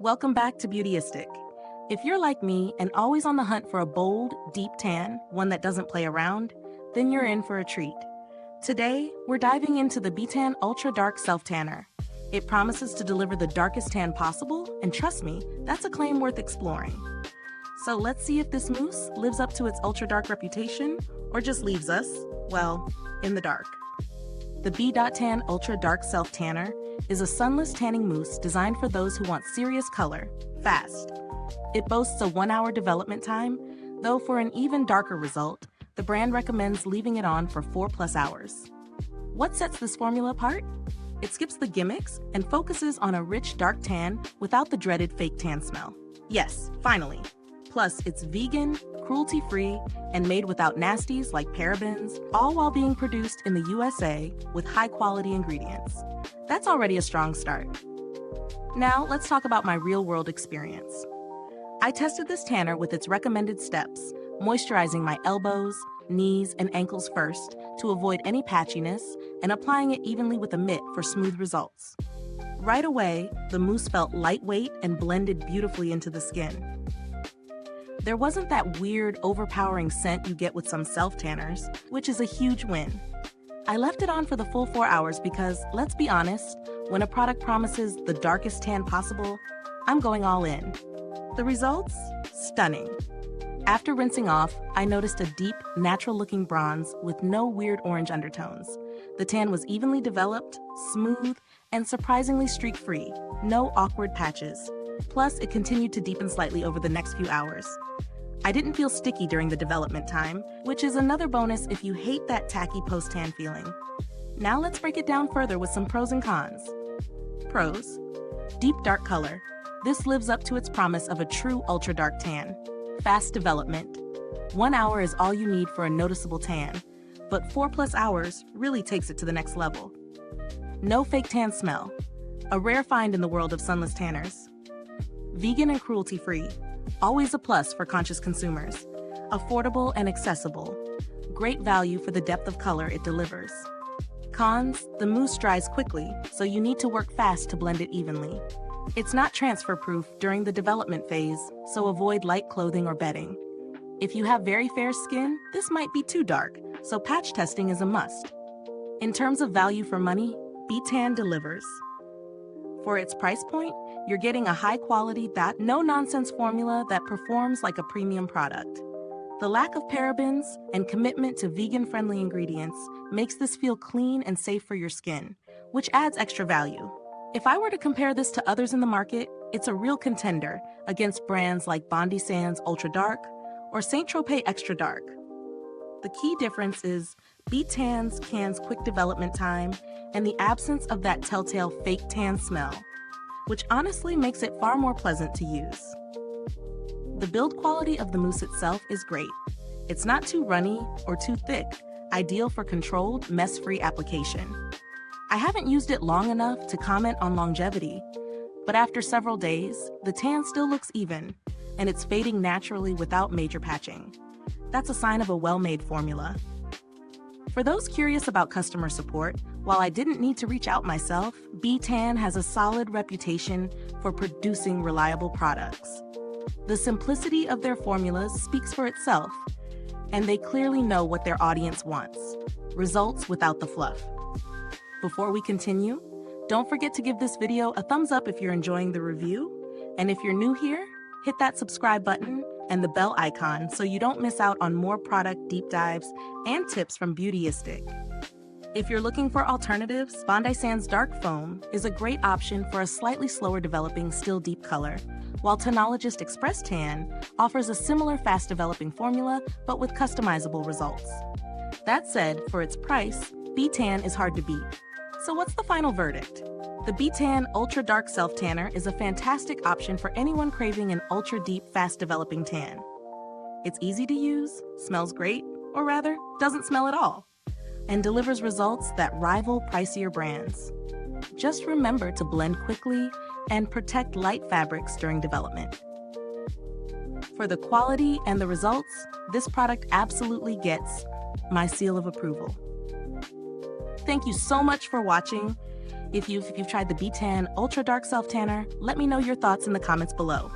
Welcome back to Beautyistic. If you're like me and always on the hunt for a bold, deep tan, one that doesn't play around, then you're in for a treat. Today, we're diving into the b.tan Ultra Dark Self Tanner. It promises to deliver the darkest tan possible, and trust me, that's a claim worth exploring. So let's see if this mousse lives up to its ultra dark reputation, or just leaves us, well, in the dark. The b.tan Ultra Dark Self Tanner is a sunless tanning mousse designed for those who want serious color, fast. It boasts a 1-hour development time, though for an even darker result, the brand recommends leaving it on for 4+ hours. What sets this formula apart? It skips the gimmicks and focuses on a rich dark tan without the dreaded fake tan smell. Yes, finally. Plus, it's vegan, cruelty-free, and made without nasties like parabens, all while being produced in the USA with high-quality ingredients. That's already a strong start. Now, let's talk about my real-world experience. I tested this tanner with its recommended steps, moisturizing my elbows, knees, and ankles first to avoid any patchiness, and applying it evenly with a mitt for smooth results. Right away, the mousse felt lightweight and blended beautifully into the skin. There wasn't that weird, overpowering scent you get with some self-tanners, which is a huge win. I left it on for the full 4 hours because, let's be honest, when a product promises the darkest tan possible, I'm going all in. The results? Stunning. After rinsing off, I noticed a deep, natural-looking bronze with no weird orange undertones. The tan was evenly developed, smooth, and surprisingly streak-free, no awkward patches. Plus, it continued to deepen slightly over the next few hours. I didn't feel sticky during the development time, which is another bonus if you hate that tacky post-tan feeling. Now let's break it down further with some pros and cons. Pros. Deep dark color. This lives up to its promise of a true ultra dark tan. Fast development. 1 hour is all you need for a noticeable tan, but 4+ hours really takes it to the next level. No fake tan smell. A rare find in the world of sunless tanners. Vegan and cruelty-free. Always a plus for conscious consumers. Affordable and accessible. Great value for the depth of color it delivers. Cons, the mousse dries quickly, so you need to work fast to blend it evenly. It's not transfer-proof during the development phase, so avoid light clothing or bedding. If you have very fair skin, this might be too dark, so patch testing is a must. In terms of value for money, b.tan delivers. For its price point, you're getting a high-quality, no-nonsense formula that performs like a premium product. The lack of parabens and commitment to vegan-friendly ingredients makes this feel clean and safe for your skin, which adds extra value. If I were to compare this to others in the market, it's a real contender against brands like Bondi Sands Ultra Dark or Saint Tropez Extra Dark. The key difference is b.tan's can's quick development time and the absence of that telltale fake tan smell, which honestly makes it far more pleasant to use. The build quality of the mousse itself is great. It's not too runny or too thick, ideal for controlled, mess-free application. I haven't used it long enough to comment on longevity, but after several days, the tan still looks even, and it's fading naturally without major patching. That's a sign of a well-made formula. For those curious about customer support, while I didn't need to reach out myself, b.tan has a solid reputation for producing reliable products. The simplicity of their formulas speaks for itself, and they clearly know what their audience wants. Results without the fluff. Before we continue, don't forget to give this video a thumbs up if you're enjoying the review, and if you're new here, hit that subscribe button and the bell icon so you don't miss out on more product deep dives and tips from Beautyistic. If you're looking for alternatives, Bondi Sands Dark Foam is a great option for a slightly slower developing still deep color, while Tonologist Express Tan offers a similar fast developing formula but with customizable results. That said, for its price, b.tan is hard to beat. So what's the final verdict? The b.tan Ultra Dark Self Tanner is a fantastic option for anyone craving an ultra deep, fast developing tan. It's easy to use, smells great, or rather, doesn't smell at all, and delivers results that rival pricier brands. Just remember to blend quickly and protect light fabrics during development. For the quality and the results, this product absolutely gets my seal of approval. Thank you so much for watching. If you've tried the b.tan Ultra Dark Self Tanner, let me know your thoughts in the comments below.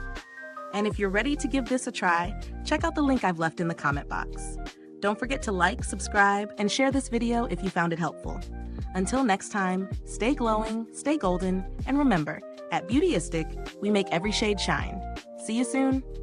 And if you're ready to give this a try, check out the link I've left in the comment box. Don't forget to like, subscribe, and share this video if you found it helpful. Until next time, stay glowing, stay golden, and remember, at Beautyistic, we make every shade shine. See you soon.